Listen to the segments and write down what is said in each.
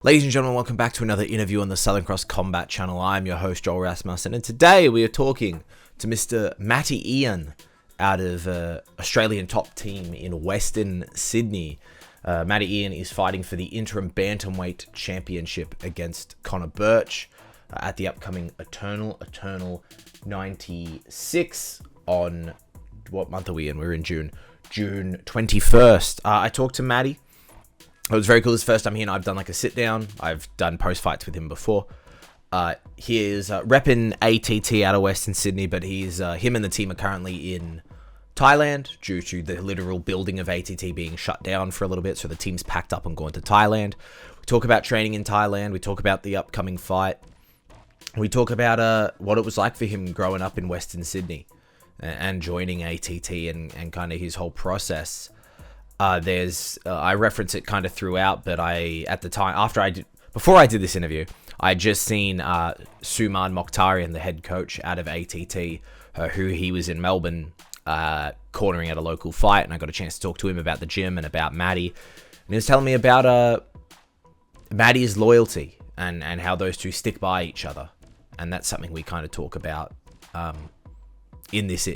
Ladies and gentlemen, welcome back to another interview on the Southern Cross Combat channel. I'm your host, Joel Rasmussen, and today we are talking to Mr. Matty Iann out of Australian top team in Western Sydney. Matty Iann is fighting for the interim bantamweight championship against Connor Birch at the upcoming Eternal 96 on, what month are we in? We're in June 21st. I talked to Matty. It was very cool. This first time here, and I've done like a sit down. I've done post fights with him before. He is repping ATT out of Western Sydney, but him and the team are currently in Thailand due to the literal building of ATT being shut down for a little bit. So the team's packed up and going to Thailand. We talk about training in Thailand. We talk about the upcoming fight. We talk about what it was like for him growing up in Western Sydney and joining ATT and kind of his whole process. I reference it kind of throughout, but at the time, before I did this interview, I just seen Suman Mokhtarian, the head coach out of ATT, who he was in Melbourne, cornering at a local fight, and I got a chance to talk to him about the gym and about Matty, and he was telling me about Matty's loyalty and how those two stick by each other, and that's something we kind of talk about in this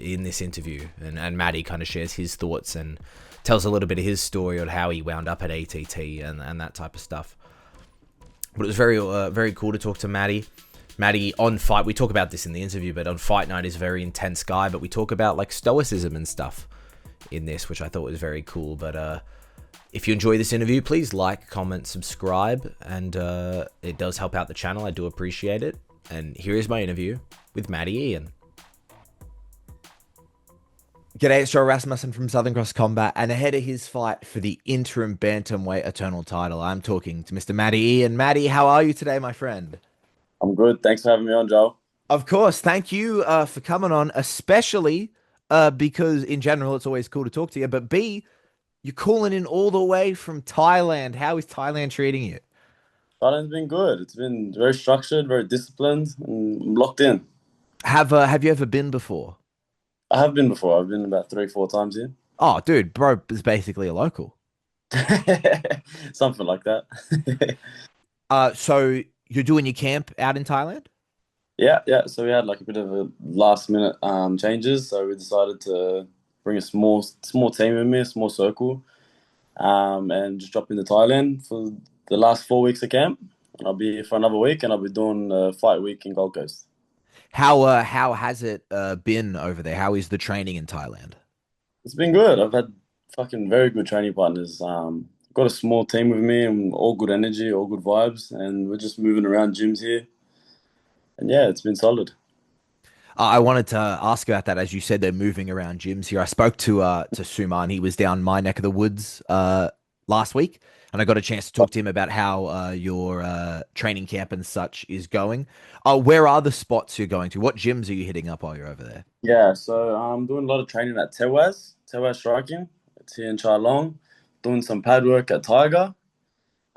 interview, and Matty kind of shares his thoughts and tells a little bit of his story on how he wound up at ATT and that type of stuff. But it was very cool to talk to Matty. Matty on fight, we talk about this in the interview, but on fight night is a very intense guy, but we talk about like Stoicism and stuff in this, which I thought was very cool. But if you enjoy this interview, please like, comment, subscribe, and it does help out the channel. I do appreciate it. And here is my interview with Matty Iann. G'day, it's Joe Rasmussen from Southern Cross Combat, and ahead of his fight for the interim bantamweight eternal title, I'm talking to Mr. Matty Iann. Matty, how are you today, my friend? I'm good. Thanks for having me on, Joel. Of course, thank you for coming on, especially because in general it's always cool to talk to you, but B, you're calling in all the way from Thailand. How is Thailand treating you? Thailand's been good. It's been very structured, very disciplined, and I'm locked in. Have you ever been before? I have been before. I've been about 3, 4 times here. Oh, dude, bro is basically a local. Something like that. So you're doing your camp out in Thailand? Yeah, yeah. So we had like a bit of a last minute changes. So we decided to bring a small team with me, a small circle, and just drop into Thailand for the last 4 weeks of camp. And I'll be here for another week, and I'll be doing a fight week in Gold Coast. How has it been over there? How is the training in Thailand? It's been good. I've had fucking very good training partners. Got a small team with me and all good energy, all good vibes, and we're just moving around gyms here. And yeah, it's been solid. I wanted to ask about that. As you said, they're moving around gyms here. I spoke to Suman. He was down my neck of the woods last week, and I got a chance to talk to him about how your training camp and such is going. Where are the spots you're going to? What gyms are you hitting up while you're over there? Yeah, so I'm doing a lot of training at Tewaz Striking. It's here in Charlong. Doing some pad work at Tiger.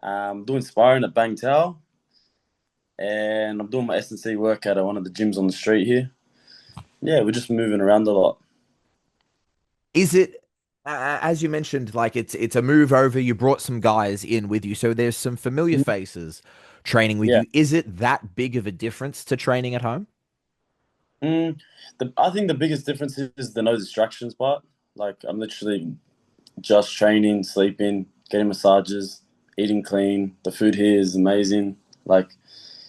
Doing sparring at Bang Tao. And I'm doing my S&C work at one of the gyms on the street here. Yeah, we're just moving around a lot. Is it as you mentioned, like it's a move over? You brought some guys in with you, so there's some familiar faces training with Yeah. you. Is it that big of a difference to training at home? Mm, I think the biggest difference is the no distractions part. Like I'm literally just training, sleeping, getting massages, eating clean. The food here is amazing. Like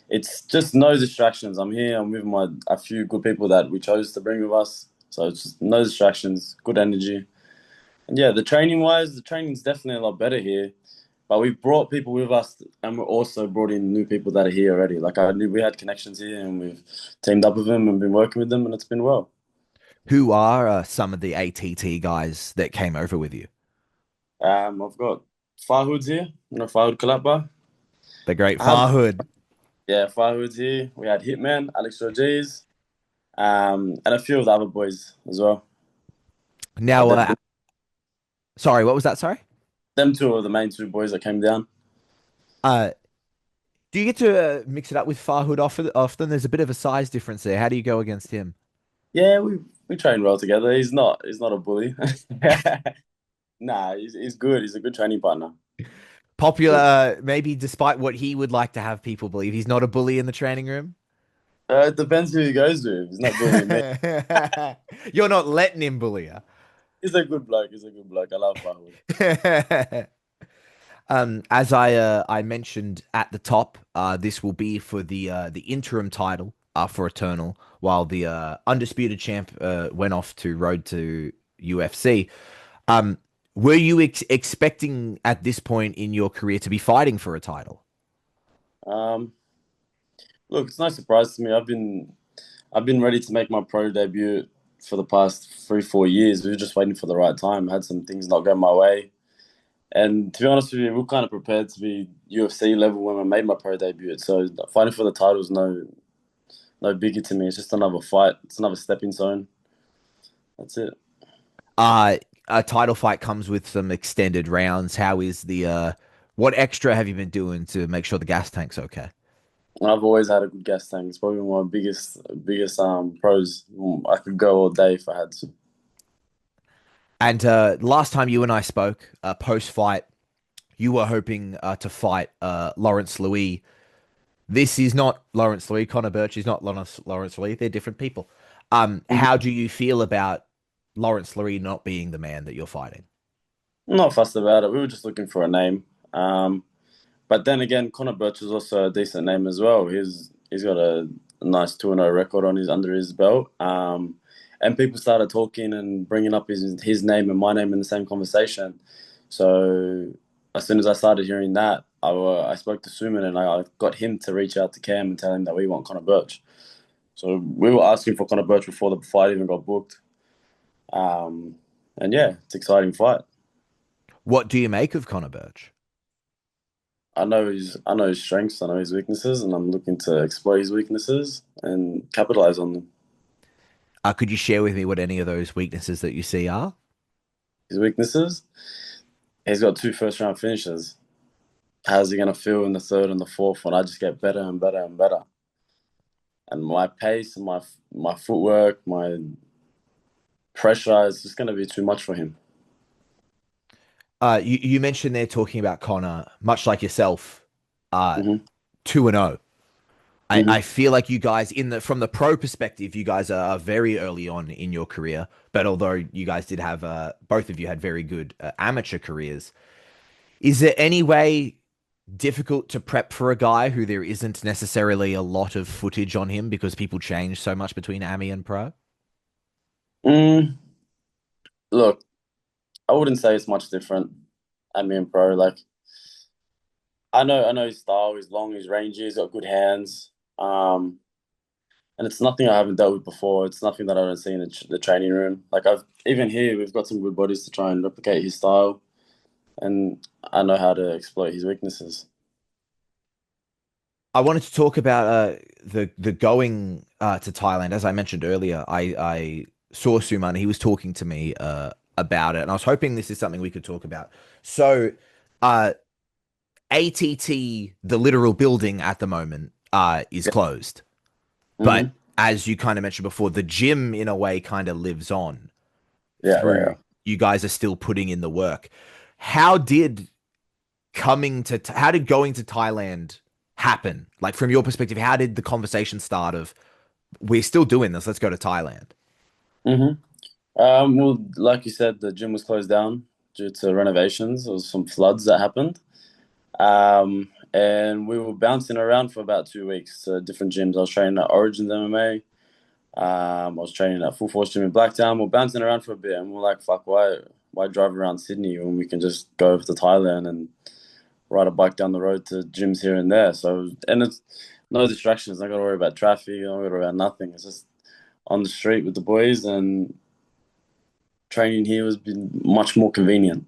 it's just no distractions. I'm here. I'm with a few good people that we chose to bring with us. So it's just no distractions, good energy. And yeah, the training wise, the training's definitely a lot better here. But we brought people with us, and we also brought in new people that are here already. Like I knew we had connections here, and we've teamed up with them and been working with them, and it's been well. Who are some of the ATT guys that came over with you? I've got Farhood's here, Farhood Kalapa. The great I have, Farhood. yeah, Farhood's here. We had Hitman, Alex Rodriguez, and a few of the other boys as well. But Now, sorry, what was that? Sorry. them two are the main two boys that came down. Uh, do you get to mix it up with Farhood often? Often, there's a bit of a size difference there. How do you go against him? Yeah, we train well together. He's not a bully. Nah, he's good. He's a good training partner. Popular, maybe despite what he would like to have people believe, he's not a bully in the training room. It depends who he goes with. He's not bullying me. You're not letting him bully you. He's a good bloke. He's a good bloke. I love fighting. As I mentioned at the top, this will be for the interim title for Eternal, while the undisputed champ went off to road to UFC. Um, were you expecting at this point in your career to be fighting for a title? Um, Look, it's no surprise to me. I've been ready to make my pro debut for the past 3, 4 years. We were just waiting for the right time. I had some things not go my way. And to be honest with you, we are kind of prepared to be UFC level when I made my pro debut. So fighting for the title is no biggie to me. It's just another fight. It's another stepping stone. That's it. A title fight comes with some extended rounds. How is the what extra have you been doing to make sure the gas tank's okay? And I've always had a good gas tank. It's probably one of my biggest pros. I could go all day if I had to. And last time you and I spoke, post fight, you were hoping to fight Lawrence Louis. This is not Lawrence Louis. Connor Birch is not Lawrence Louis. They're different people. How do you feel about Lawrence Louis not being the man that you're fighting? I'm not fussed about it. We were just looking for a name. But then again, Connor Birch is also a decent name as well. He's got a nice 2-0 record on his under his belt. And people started talking and bringing up his name and my name in the same conversation. So as soon as I started hearing that, I spoke to Suman and I got him to reach out to Cam and tell him that we want Connor Birch. So we were asking for Connor Birch before the fight even got booked. And yeah, it's an exciting fight. What do you make of Connor Birch? I know his strengths, I know his weaknesses, and I'm looking to exploit his weaknesses and capitalize on them. Could you share with me what any of those weaknesses that you see are? His weaknesses, he's got two first round finishes. How's he gonna feel in the third and the fourth when I just get better and better and better? And my pace and my footwork, my pressure is just gonna be too much for him. You mentioned they're talking about Connor, much like yourself, uh, Hmm. 2-0. I Hmm. feel like you guys in the from the pro perspective, you guys are very early on in your career. But although you guys did have both of you had very good amateur careers, is there any way difficult to prep for a guy who there isn't necessarily a lot of footage on him because people change so much between Ami and pro? Mm, Look, I wouldn't say it's much different. I mean, bro, like I know his style. He's long, he's rangy, he's got good hands. And it's nothing I haven't dealt with before. It's nothing that I don't see in the training room. Like I've even here, we've got some good bodies to try and replicate his style, and I know how to exploit his weaknesses. I wanted to talk about the going to Thailand. As I mentioned earlier, I saw Suman. He was talking to me about it, and I was hoping this is something we could talk about. So, uh, ATT, the literal building at the moment, is Yeah. closed. But Hmm. as you kind of mentioned before, the gym in a way kind of lives on Yeah, yeah, through yeah. you guys are still putting in the work. How did how did going to Thailand happen? Like from your perspective, how did the conversation start of we're still doing this, let's go to Thailand? Hmm. Well, like you said, the gym was closed down due to renovations. There was some floods that happened. And we were bouncing around for about 2 weeks to different gyms. I was training at Origins MMA. I was training at Full Force Gym in Blacktown. We're bouncing around for a bit, and we're like, "Fuck, why drive around Sydney when we can just go over to Thailand and ride a bike down the road to gyms here and there?" So, and it's no distractions. I got to worry about traffic. I don't got to worry about nothing. It's just on the street with the boys, and training here has been much more convenient.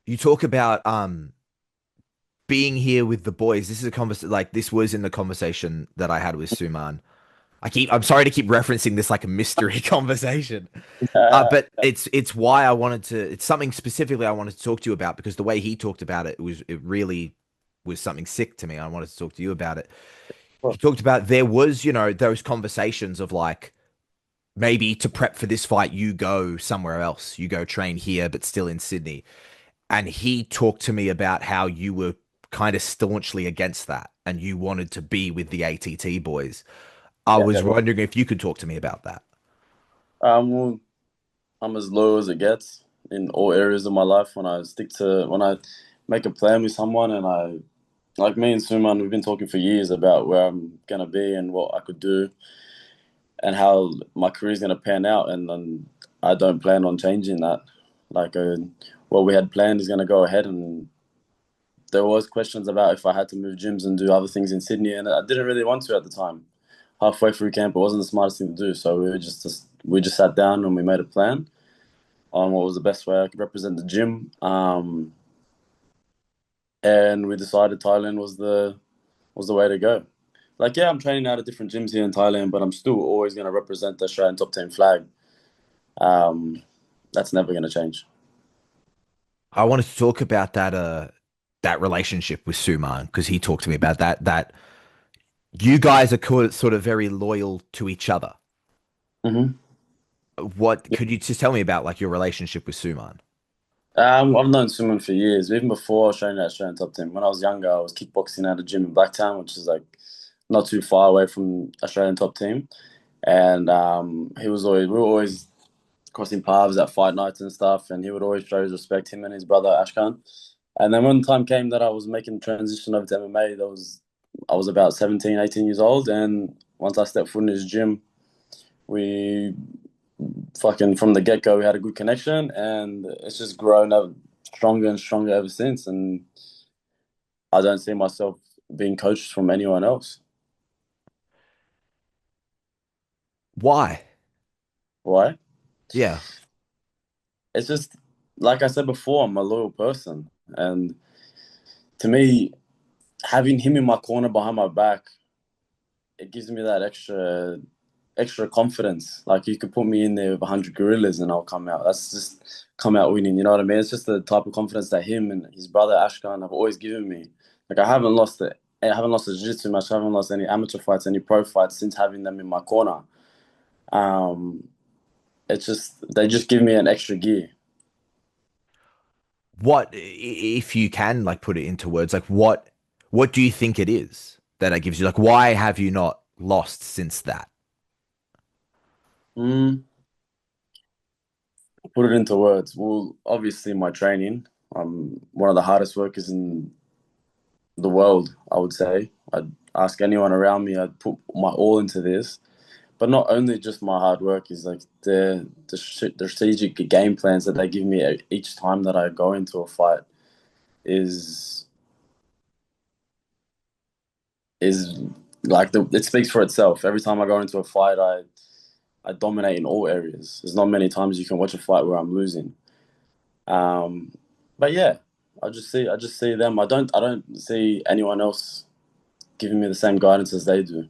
You talk about being here with the boys. This is a conversation like this was in the conversation that I had with Suman. I'm sorry to keep referencing this like a mystery conversation. But it's why I wanted to. It's something specifically I wanted to talk to you about because the way he talked about it really was something sick to me. I wanted to talk to you about it. He talked about there was those conversations of like maybe to prep for this fight you go somewhere else, you go train here but still in Sydney. and he talked to me about how you were kind of staunchly against that and you wanted to be with the ATT boys. I Yeah. was wondering if you could talk to me about that. Well, I'm as loyal as it gets in all areas of my life. When I make a plan with someone, and like me and Suman, we've been talking for years about where I'm gonna be and what I could do and how my career's gonna pan out, and I don't plan on changing that. Like what we had planned is gonna go ahead, and there was questions about if I had to move gyms and do other things in Sydney, and I didn't really want to at the time. Halfway through camp, it wasn't the smartest thing to do, so we just sat down and we made a plan on what was the best way I could represent the gym. And we decided Thailand was the way to go. Like, yeah, I'm training out at different gyms here in Thailand, but I'm still always going to represent the Australian top 10 flag. Um, that's never going to change. I wanted to talk about that relationship with Suman because he talked to me about that you guys are sort of very loyal to each other. Hmm. What could you just tell me about like your relationship with Suman? I've known Suman for years, even before I was training at Australian top 10. When I was younger, I was kickboxing at a gym in Blacktown, which is like not too far away from Australian top team. And we were always crossing paths at fight nights and stuff, and he would always show his respect, him and his brother Ashkan. And then when the time came that I was making the transition over to MMA, I was about 17, 18 years old, and once I stepped foot in his gym, we fucking from the get go we had a good connection, and it's just grown up stronger and stronger ever since. And I don't see myself being coached from anyone else. Why? Why? Yeah. It's just like I said before, I'm a loyal person, and to me, having him in my corner behind my back, it gives me that extra confidence. Like you could put me in there with 100 gorillas and I'll come out. That's just come out winning. You know what I mean? It's just the type of confidence that him and his brother Ashkan have always given me. Like I haven't lost the jiu-jitsu match. I haven't lost any amateur fights, any pro fights since having them in my corner. Um, it's just they just give me an extra gear. What if you can like put it into words? Like what do you think it is that it gives you? Like why have you not lost since that? Mm, put it into words. Well, obviously my training. I'm one of the hardest workers in the world, I would say. I'd ask anyone around me, I'd put my all into this. But not only just my hard work is like the strategic game plans that they give me each time that I go into a fight is is like it speaks for itself. Every time I go into a fight, I dominate in all areas. There's not many times you can watch a fight where I'm losing. Um, but yeah, I just see them. I don't see anyone else giving me the same guidance as they do,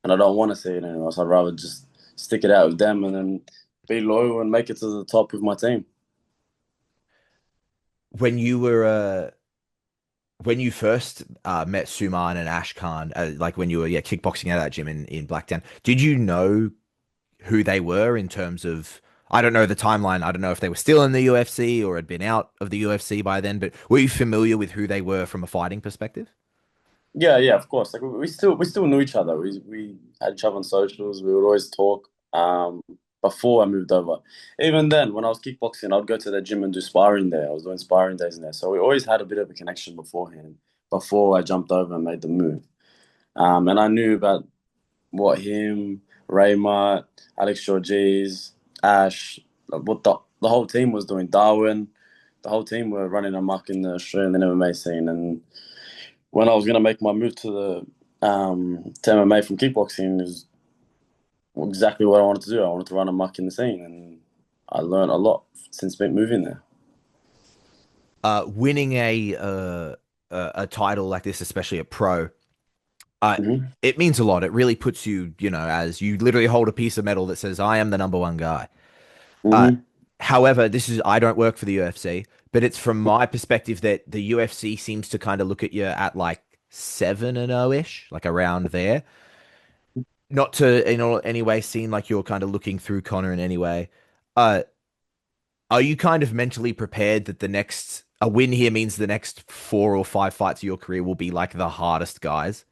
and I don't want to see it anywhere else. I'd rather just stick it out with them and then be loyal and make it to the top with my team. When you were when you first met Suman and Ashkan, like when you were kickboxing at that gym in Blacktown, did you know who they were in terms of I don't know the timeline. I don't know if they were still in the UFC or had been out of the UFC by then, but were you familiar with who they were from a fighting perspective? Yeah, yeah, of course. Like we still knew each other. We had each other on socials. We would always talk. Before I moved over, even then, when I was kickboxing, I'd go to the gym and do sparring there. I was doing sparring days in there, so we always had a bit of a connection beforehand. Before I jumped over and made the move, and I knew about what him, Raymart, Alex Georges, Ash, what the whole team was doing. Darwin, the whole team were running amok in the Australian MMA scene, and when I was going to make my move to MMA from kickboxing, is exactly what I wanted to do. I wanted to run amok in the scene, and I learned a lot since moving there. Winning a title like this, especially a pro, uh, Hmm. it means a lot. It really puts you, as you literally hold a piece of metal that says, "I am the number one guy." Uh, Hmm. However, I don't work for the UFC, but it's from my perspective that the UFC seems to kind of look at you at like 7-0 ish, like around there. Not to in any way seem like you're kind of looking through Connor in any way. Uh, Are you kind of mentally prepared that a win here means the next 4 or 5 fights of your career will be like the hardest guys?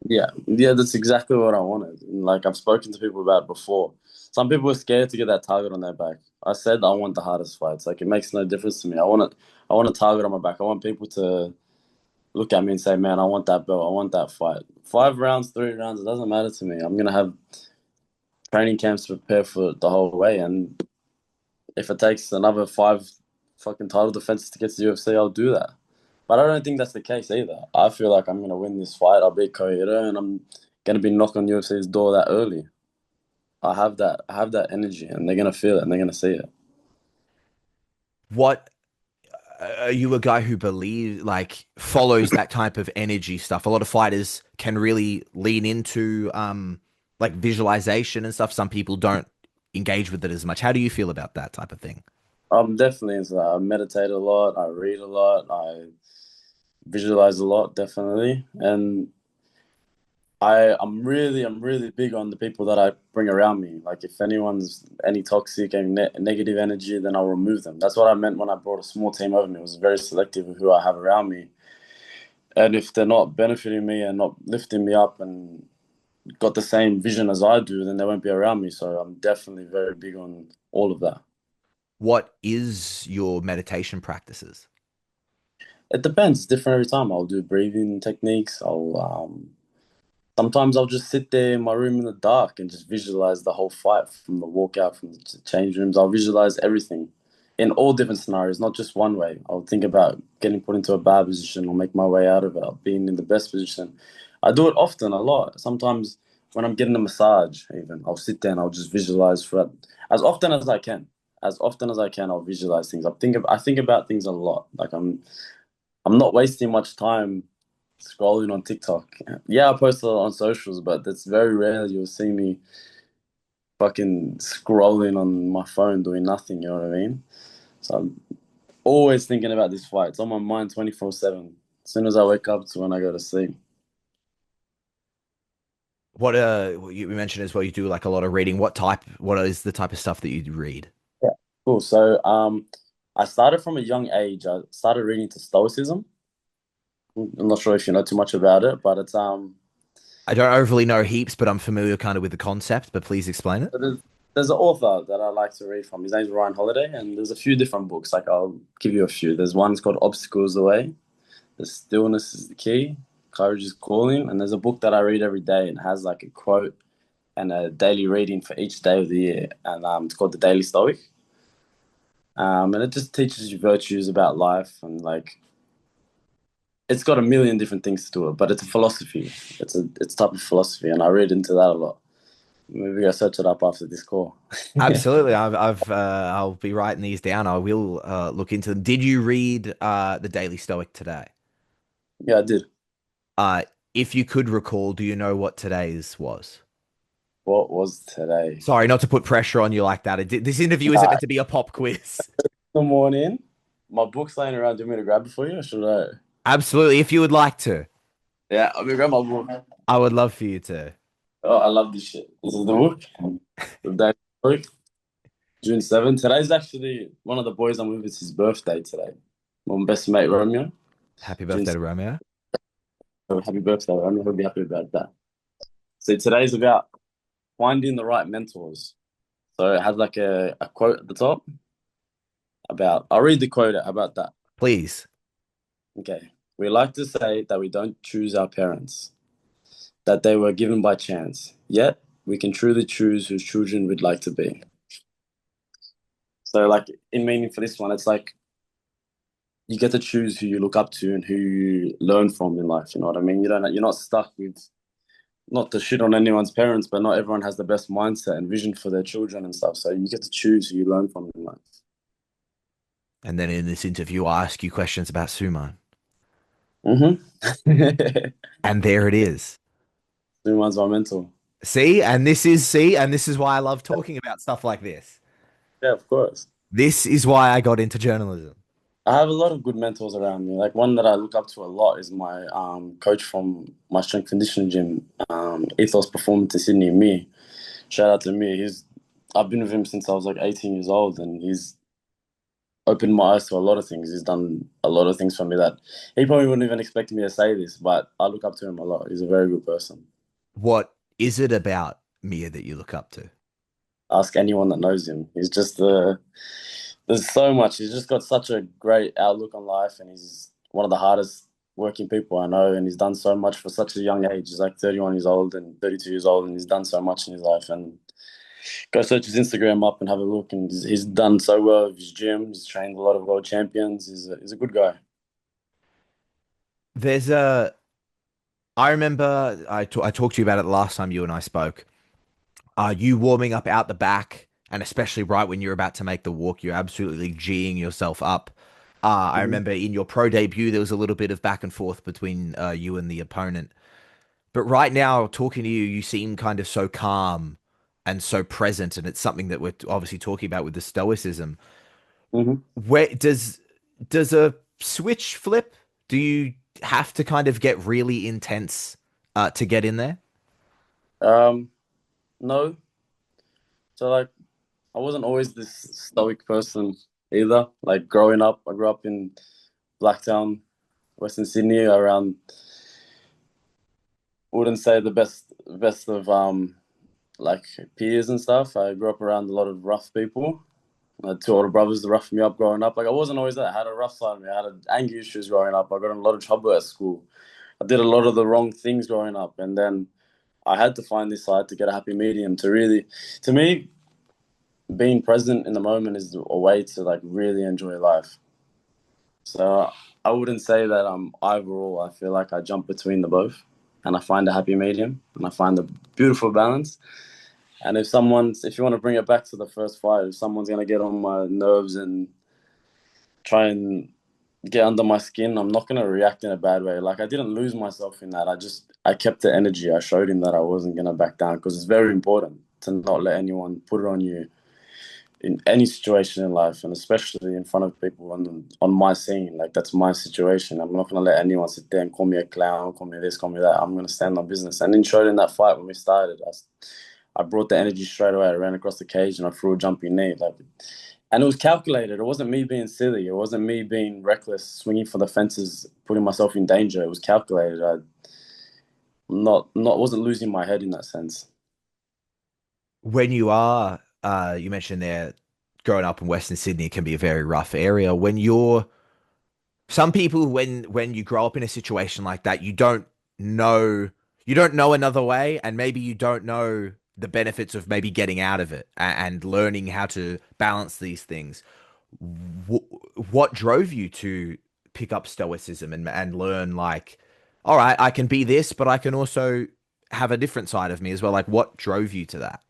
Yeah, yeah, that's exactly what I wanted. And, like I've spoken to people about it before. Some people were scared to get that target on their back. I said I want the hardest fights. Like it makes no difference to me. I want a target on my back. I want people to look at me and say, "Man, I want that belt. I want that fight." 5 rounds, 3 rounds, it doesn't matter to me. I'm gonna have training camps to prepare for it the whole way, and if it takes another five fucking title defenses to get to the UFC, I'll do that. But I don't think that's the case either. I feel like I'm gonna win this fight. I'll beat Kohira, and I'm gonna be knocking on UFC's door that early. I have that. I have that energy, and they're gonna feel it, and they're gonna see it. What are you a guy who believes like follows that type of energy stuff? A lot of fighters can really lean into like visualization and stuff. Some people don't engage with it as much. How do you feel about that type of thing? I'm definitely into that. I meditate a lot. I read a lot. I visualize a lot, definitely, and I'm really big on the people that I bring around me. Like if anyone's any toxic and negative energy, then I'll remove them. That's what I meant when I brought a small team over me. It was very selective of who I have around me. And if they're not benefiting me and not lifting me up and got the same vision as I do, then they won't be around me. So I'm definitely very big on all of that. What is your meditation practices? It depends. It's different every time. I'll do breathing techniques. Sometimes I'll just sit there in my room in the dark and just visualize the whole fight from the walkout, from the change rooms. I'll visualize everything in all different scenarios, not just one way. I'll think about getting put into a bad position or make my way out of it, or being in the best position. I do it often, a lot. Sometimes when I'm getting a massage, even, I'll sit there and I'll just visualize for as often as I can. As often as I can, I'll visualize things. I think about things a lot. Like I'm not wasting much time scrolling on TikTok. Yeah, I post a lot on socials, but it's very rare you'll see me fucking scrolling on my phone doing nothing, you know what I mean? So I'm always thinking about this fight. It's on my mind 24/7. As soon as I wake up to when I go to sleep. What you mentioned as well, you do like a lot of reading. What is the type of stuff that you read? Yeah. Cool. So I started from a young age. I started reading to Stoicism. I'm not sure if you know too much about it, but it's I don't overly know heaps, but I'm familiar kind of with the concept, but please explain it. so there's an author that I like to read from. His name's Ryan Holiday, and there's a few different books. Like I'll give you a few. There's one called Obstacles the Way. The Stillness is the Key. Courage is Calling. And there's a book that I read every day and it has like a quote and a daily reading for each day of the year. And it's called the Daily Stoic. And it just teaches you virtues about life and like it's got a million different things to it, but it's a philosophy. It's type of philosophy, and I read into that a lot. Maybe I search it up after this call. Absolutely. I'll be writing these down. I will look into them. Did you read the Daily Stoic today? Yeah, I did. Uh, if you could recall, do you know what today's was? What was today? Sorry, not to put pressure on you like that. This interview isn't meant to be a pop quiz. Good morning. My book's laying around. Do you want me to grab it for you, or should I? Absolutely, if you would like to. Yeah, I'm gonna grab my book. I would love for you to. Oh, I love this shit. This is the book. The Daily Stoic, June 7th. Today's actually one of the boys I'm with. It's his birthday today. My best mate Romeo. Happy June birthday to Romeo. Happy birthday, Romeo. He'll be happy about that. So today's about finding the right mentors. So it has like a quote at the top about, I'll read the quote out. How about that? Please. Okay. We like to say that we don't choose our parents, that they were given by chance. Yet we can truly choose whose children we'd like to be. So like in meaning for this one, it's like you get to choose who you look up to and who you learn from in life. You know what I mean? You're not stuck with not to shit on anyone's parents, but not everyone has the best mindset and vision for their children and stuff. So you get to choose who you learn from in life. And then in this interview, I ask you questions about Suman. Mm-hmm. And there it is. Everyone's my mentor. And this is why I love talking about stuff like this. Yeah, of course. This is why I got into journalism. I have a lot of good mentors around me. Like one that I look up to a lot is my coach from my strength conditioning gym, Ethos Performance in Sydney, me. Shout out to me. I've been with him since I was like 18 years old, and opened my eyes to a lot of things. He's done a lot of things for me that he probably wouldn't even expect me to say this, but I look up to him a lot. He's a very good person. What is it about Mia that you look up to? Ask anyone that knows him. He's just there's so much. He's just got such a great outlook on life, and he's one of the hardest working people I know. And he's done so much for such a young age. He's like 31 years old and 32 years old, and he's done so much in his life. And go search his Instagram up and have a look. And he's done so well with his gym. He's trained a lot of world champions. He's a good guy. There's a, I remember I talked to you about it the last time you and I spoke. You warming up out the back, and especially right when you're about to make the walk, you're absolutely G'ing yourself up. I Mhm. remember in your pro debut, there was a little bit of back and forth between you and the opponent. But right now, talking to you, you seem kind of so calm and so present, and it's something that we're obviously talking about with the stoicism. Mhm. Where does a switch flip? Do you have to kind of get really intense to get in there? Um, no. So like I wasn't always this stoic person either. Like growing up, I grew up in Blacktown, Western Sydney, around wouldn't say the best of like peers and stuff. I grew up around a lot of rough people. I had two older brothers that roughed me up growing up. Like I wasn't always that. I had a rough side of me. I had anger issues growing up. I got in a lot of trouble at school. I did a lot of the wrong things growing up, and then I had to find this side to get a happy medium to really, to me, being present in the moment is a way to like really enjoy life. So I wouldn't say that I'm either or. I feel like I jump between the both, and I find a happy medium, and I find a beautiful balance. And if you want to bring it back to the first fight, if someone's gonna get on my nerves and try and get under my skin, I'm not gonna react in a bad way. Like I didn't lose myself in that. I kept the energy. I showed him that I wasn't gonna back down because it's very important to not let anyone put it on you in any situation in life, and especially in front of people on my scene. Like that's my situation. I'm not gonna let anyone sit there and call me a clown, call me this, call me that. I'm gonna stand on business. And in showed in that fight when we started, I brought the energy straight away. I ran across the cage and I threw a jumping knee. Like, and it was calculated. It wasn't me being silly. It wasn't me being reckless, swinging for the fences, putting myself in danger. It was calculated. Not wasn't losing my head in that sense. When you are, you mentioned there, growing up in Western Sydney can be a very rough area. When you're some people, when you grow up in a situation like that, know you don't know another way, and maybe you don't know the benefits of maybe getting out of it and learning how to balance these things. What drove you to pick up stoicism and learn like, all right, I can be this, but I can also have a different side of me as well. Like, what drove you to that?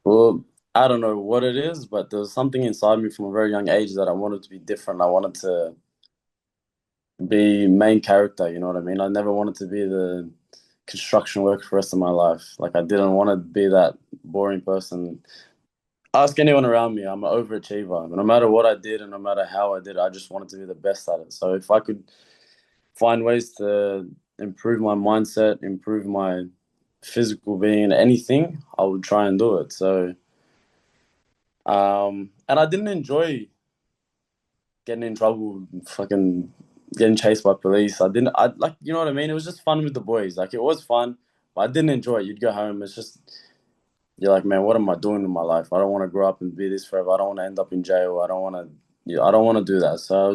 Well, I don't know what it is, but there was something inside me from a very young age that I wanted to be different. I wanted to be main character, you know what I mean? I never wanted to be the construction worker for the rest of my life. Like I didn't want to be that boring person. Ask anyone around me, I'm an overachiever. No matter what I did and no matter how I did it, I just wanted to be the best at it. So if I could find ways to improve my mindset, improve my physical being, anything, I would try and do it. So and I didn't enjoy getting in trouble, fucking getting chased by police. I didn't. I like, you know what I mean. It was just fun with the boys. Like it was fun, but I didn't enjoy it. You'd go home. It's just you're like, man, what am I doing in my life? I don't want to grow up and be this forever. I don't want to end up in jail. I don't want to. Yeah, I don't want to do that. So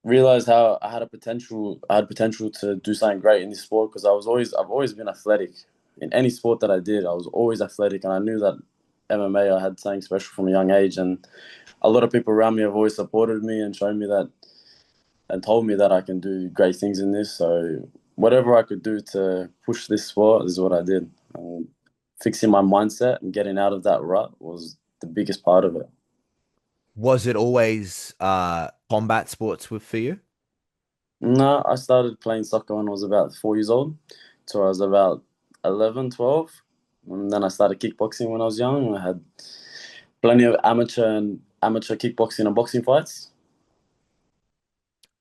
I realized how I had a potential. I had potential to do something great in this sport because I've always been athletic. In any sport that I did, I was always athletic, and I knew that MMA I had something special from a young age, and a lot of people around me have always supported me and shown me that and told me that I can do great things in this. So whatever I could do to push this sport is what I did. Fixing my mindset and getting out of that rut was the biggest part of it. Was it always combat sports for you? No, I started playing soccer when I was about 4 years old. So I was about 11, 12. And then I started kickboxing when I was young. I had plenty of amateur kickboxing and boxing fights.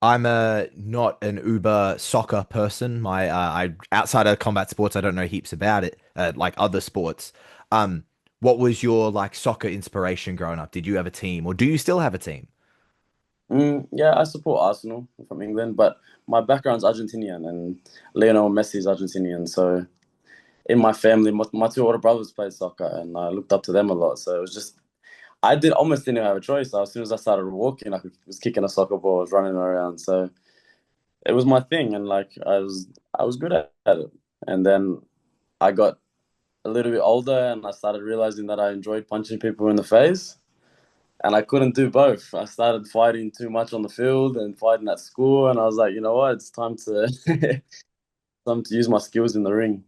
I'm not an uber soccer person. I outside of combat sports, I don't know heaps about it, like other sports. Um, What was your like soccer inspiration growing up? Did you have a team, or do you still have a team? Yeah, I support Arsenal from England, but my background's Argentinian and Lionel Messi's Argentinian. So in my family, my two older brothers played soccer, and I looked up to them a lot. So it was just I did almost didn't have a choice. As soon as I started walking, was kicking a soccer ball, I was running around. So it was my thing, and like I was good at it. And then I got a little bit older, and I started realizing that I enjoyed punching people in the face, and I couldn't do both. I started fighting too much on the field and fighting at school, and I was like, you know what, it's time to time to use my skills in the ring.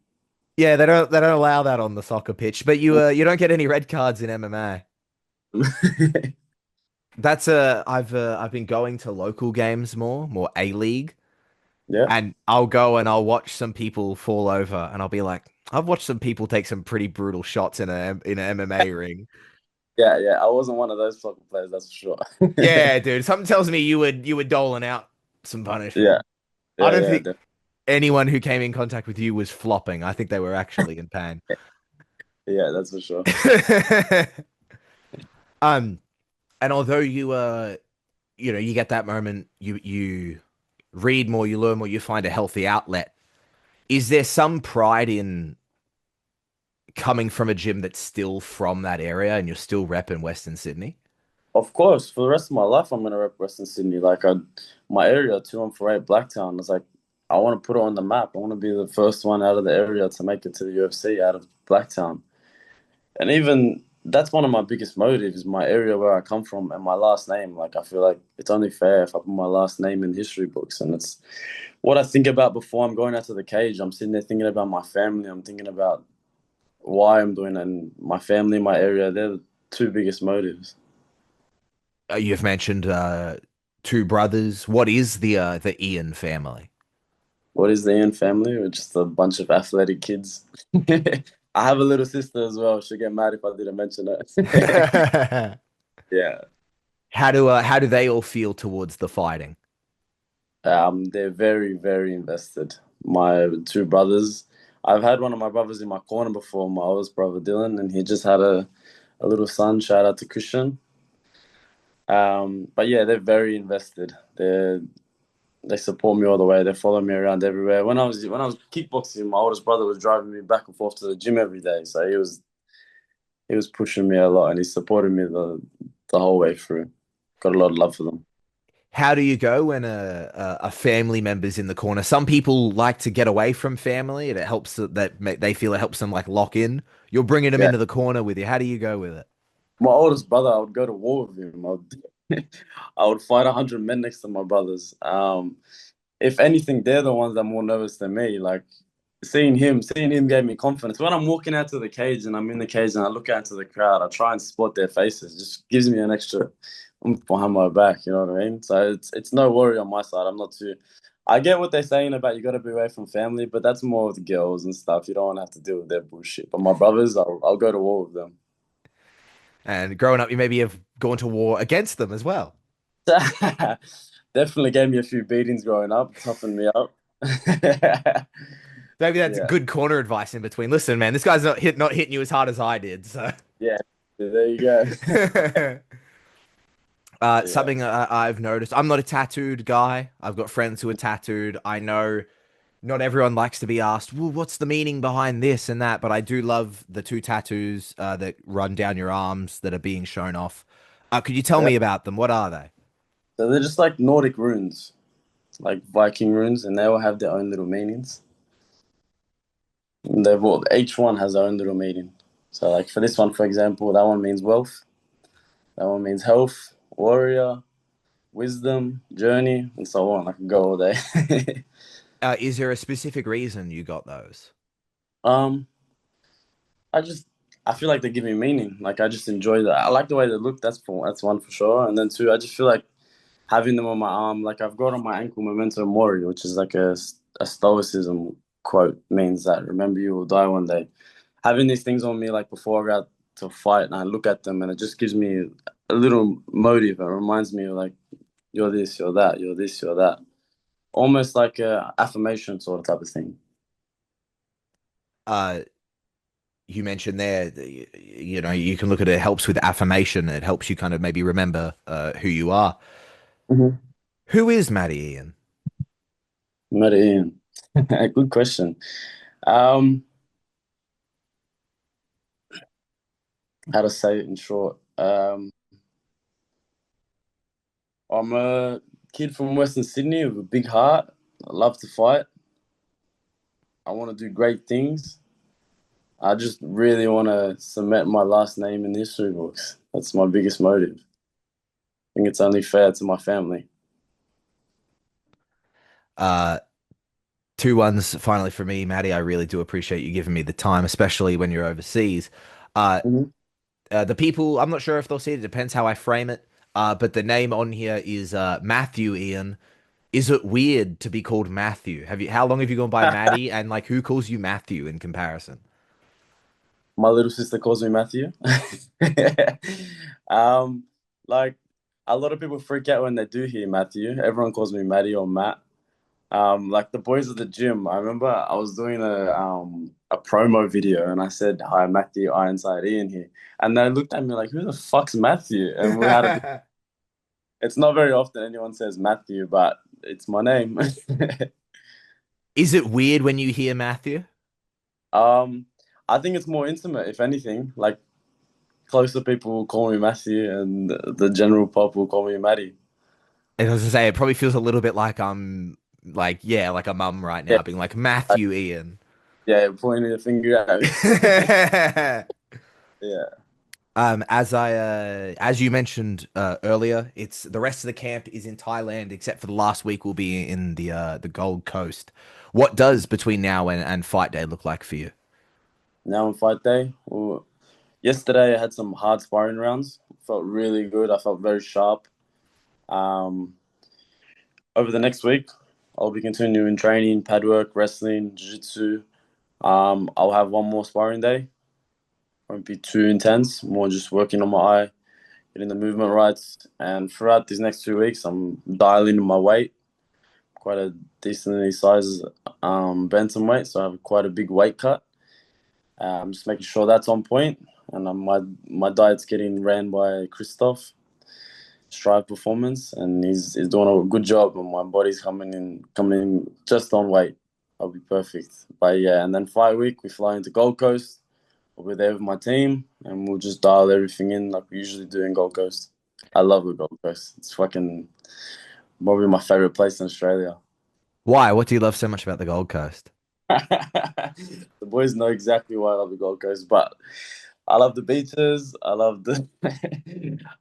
Yeah, they don't allow that on the soccer pitch, but you don't get any red cards in MMA. That's I've been going to local games more A League, Yeah, and I'll go and I'll watch some people fall over, and I'll be like, I've watched some people take some pretty brutal shots in an MMA ring. yeah. I wasn't one of those soccer players, that's for sure. Yeah, dude. Something tells me you were doling out some Yeah, punishment. I yeah, don't yeah, think anyone who came in contact with you was flopping. I think they were actually in pain. yeah, that's for sure. Um, and although you get that moment, you read more, you learn more, you find a healthy outlet. Is there some pride in coming from a gym that's still from that area and you're still repping Western Sydney? Of course, for the rest of my life, I'm gonna rep Western Sydney. My area, 2148 Blacktown, is like, I want to put it on the map. I want to be the first one out of the area to make it to the UFC out of Blacktown. And even that's one of my biggest motives, my area where I come from and my last name. Like, I feel like it's only fair if I put my last name in history books. And it's what I think about before I'm going out to the cage. I'm sitting there thinking about my family. I'm thinking about why I'm doing it. And my family, my area, they're the two biggest motives. You've mentioned two brothers. What is the Ian family? What is the Iann family? We're just a bunch of athletic kids. I have a little sister as well. She'll get mad if I didn't mention it. Yeah. How do they all feel towards the fighting? They're very, very invested. My two brothers, I've had one of my brothers in my corner before, my oldest brother Dylan, and he just had a little son. Shout out to Christian. But yeah, they're very invested. They support me all the way. They follow me around everywhere. When I was kickboxing, my oldest brother was driving me back and forth to the gym every day. So he was pushing me a lot, and he supported me the whole way through. Got a lot of love for them. How do you go when a family member's in the corner? Some people like to get away from family, and it helps they feel it helps them like lock in. You're bringing them Yeah, into the corner with you. How do you go with it? my oldest brother, I would go to war with him. I would fight 100 men next to my brothers. If anything, they're the ones that are more nervous than me. Like seeing him gave me confidence. When I'm walking out to the cage and I'm in the cage and I look out into the crowd, I try and spot their faces. It just gives me an extra oomph behind my back. You know what I mean? So it's no worry on my side. I'm not too. I get what they're saying about you got to be away from family, but that's more with the girls and stuff. You don't want to have to deal with their bullshit. But my brothers, I'll go to war with them. And growing up, you maybe have gone to war against them as well. Definitely gave me a few beatings growing up, toughened me up. Maybe that's Yeah, good corner advice in between. Listen, man, this guy's not hitting you as hard as I did. So, yeah. There you go. Yeah. something I've noticed. I'm not a tattooed guy. I've got friends who are tattooed. I know not everyone likes to be asked, well, what's the meaning behind this and that? But I do love the two tattoos that run down your arms that are being shown off. Could you tell Yeah. me about them? What are they? So they're just like Nordic runes, like Viking runes, and they all have their own little meanings. And each one has their own little meaning. So like for this one, for example, that one means wealth, that one means health, warrior, wisdom, journey, and so on. I could go all day. Is there a specific reason you got those? um, I just I feel like they give me meaning. Like I just enjoy that. I like the way they look. That's one for sure. And then two, I just feel like having them on my arm, like I've got on my ankle memento mori, which is like a Stoicism quote, means that remember you will die one day. Having these things on me, like before I got to fight, and I look at them, and it just gives me a little motive. It reminds me of like you're this, you're that, you're this, you're that. Almost like a affirmation sort of type of thing. Uh, you mentioned there, you know, you can look at it, it helps with affirmation. It helps you kind of maybe remember who you are. Mm-hmm. Who is Matty Ian? Matty Iann. Good question. Um, how to say it in short? I'm a kid from Western Sydney with a big heart. I love to fight. I want to do great things. I just really want to cement my last name in the history books. That's my biggest motive. I think it's only fair to my family. Uh, Two ones finally for me, Matty. I really do appreciate you giving me the time, especially when you're overseas. Uh, Mhm. the people, I'm not sure if they'll see it. It depends how I frame it. But the name on here is Matthew Ian. Is it weird to be called Matthew? How long have you gone by Matty? And like, who calls you Matthew in comparison? My little sister calls me Matthew. um, like a lot of people freak out when they do hear Matthew. Everyone calls me Matty or Matt. Like the boys at the gym, I remember I was doing a promo video and I said, "Hi, Matty Ian here," and they looked at me like, "Who the fuck's Matthew?" And we had a. It's not very often anyone says Matthew, but it's my name. Is it weird when you hear Matthew? um, I think it's more intimate, if anything. Like closer people will call me Matthew, and the general pop will call me Matty. And as I say, it probably feels a little bit like I'm like, yeah, like a mum right Yeah, now, being like Matthew Ian. yeah, pointing the finger at me. Yeah. As you mentioned earlier, it's the rest of the camp is in Thailand, except for the last week will be in the Gold Coast. What does between now and fight day look like for you? Now on fight day. Well, yesterday I had some hard sparring rounds. Felt really good. I felt very sharp. Um, Over the next week, I'll be continuing training, pad work, wrestling, jiu-jitsu. I'll have one more sparring day. Won't be too intense. More just working on my eye, getting the movement right. And throughout these next 2 weeks, I'm dialing my weight. Quite a decently sized bantamweight, so I have quite a big weight cut. I'm just making sure that's on point, and my diet's getting ran by Christoph Strive Performance, and he's doing a good job. And my body's coming in just on weight. I'll be perfect. But yeah, and then fight week we fly into Gold Coast. I'll be there with my team, and we'll just dial everything in like we usually do in Gold Coast. I love the Gold Coast. It's fucking probably my favorite place in Australia. Why? What do you love so much about the Gold Coast? The boys know exactly why I love the Gold Coast, but I love the beaches. I love the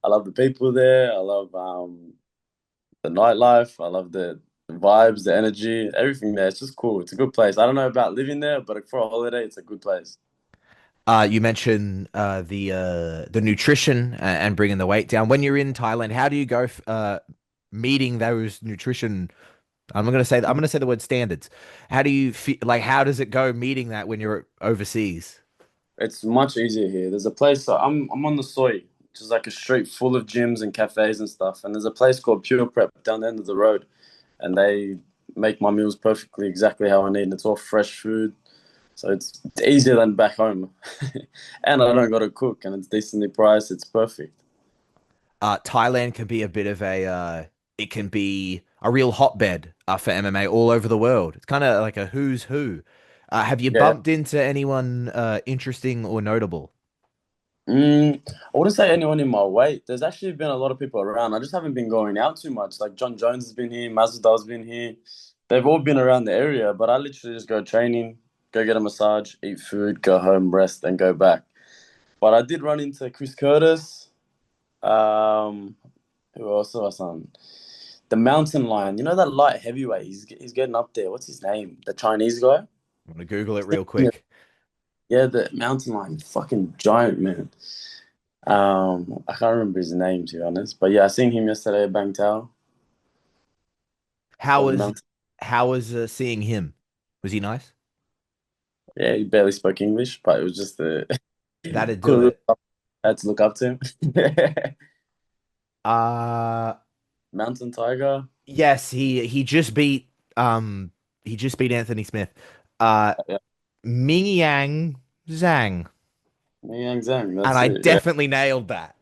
I love the people there. I love the nightlife. I love the vibes, the energy, everything there. It's just cool. It's a good place. I don't know about living there, but for a holiday, it's a good place. You mentioned the nutrition and bringing the weight down. When you're in Thailand, how do you go meeting those nutrition? I'm gonna say the word standards. How do you feel like? How does it go meeting that when you're overseas? It's much easier here. There's a place. So I'm on the Soy, which is like a street full of gyms and cafes and stuff. And there's a place called Pure Prep down the end of the road, and they make my meals perfectly, exactly how I need. And it's all fresh food, so it's easier than back home. And I don't got to cook, and it's decently priced. It's perfect. Thailand can be a bit of a it can be a real hotbed for MMA all over the world. It's kind of like a who's who. Have you Yeah. bumped into anyone interesting or notable? I wouldn't say anyone in my weight. There's actually been a lot of people around. I just haven't been going out too much. Like John Jones has been here, Masvidal's been here. They've all been around the area, but I literally just go training, go get a massage, eat food, go home, rest, and go back. But I did run into Chris Curtis. Um, who else was on? The Mountain Lion. You know that light heavyweight. He's getting up there. What's his name? The Chinese guy. I'm gonna Google it real quick. Yeah, the Mountain Lion. Fucking giant man. I can't remember his name to be honest, but yeah, I seen him yesterday at Bangtao. How Or the was Mountain. seeing him? Was he nice? Yeah, he barely spoke English, but it was just That'd do cool. it. I had to look up to him. Uh Mountain Tiger. yes, he just beat Anthony Smith. Uh Yeah, Ming Yang Zhang. Yang Zhang, And that's I it. Yeah, definitely nailed that.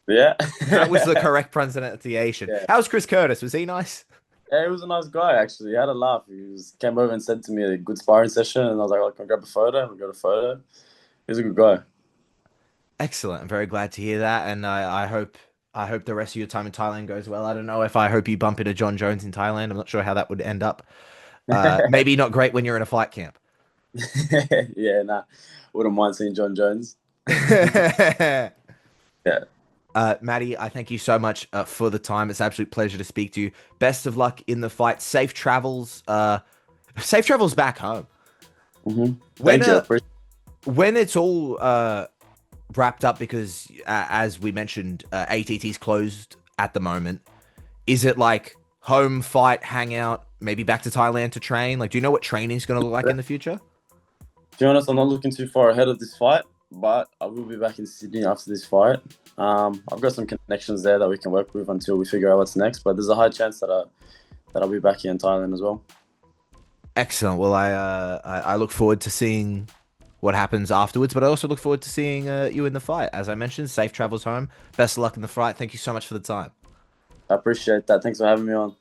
yeah, That was the correct pronunciation. yeah. How's Chris Curtis? Was he nice? Yeah, he was a nice guy actually. He had a laugh. Came over and said to me a good sparring session, and I was like, "Oh, can I grab a photo?" We got a photo. He's a good guy. Excellent. I'm very glad to hear that, and I hope the rest of your time in Thailand goes well. I don't know if I hope you bump into John Jones in Thailand. I'm not sure how that would end up. Maybe not great when you're in a fight camp. Yeah, nah, wouldn't mind seeing John Jones. Yeah, Matty, I thank you so much for the time. It's an absolute pleasure to speak to you. Best of luck in the fight. Safe travels. Safe travels back home. When Thank you. I appreciate when it's all wrapped up, because as we mentioned, ATT's closed at the moment. Is it like home fight, hangout, maybe back to Thailand to train? Like, do you know what training is going to look like it. in the future? To be honest, I'm not looking too far ahead of this fight, but I will be back in Sydney after this fight. I've got some connections there that we can work with until we figure out what's next. But there's a high chance that I'll be back here in Thailand as well. Excellent. Well, I look forward to seeing what happens afterwards, but I also look forward to seeing you in the fight. As I mentioned, safe travels home. Best of luck in the fight. Thank you so much for the time. I appreciate that. Thanks for having me on.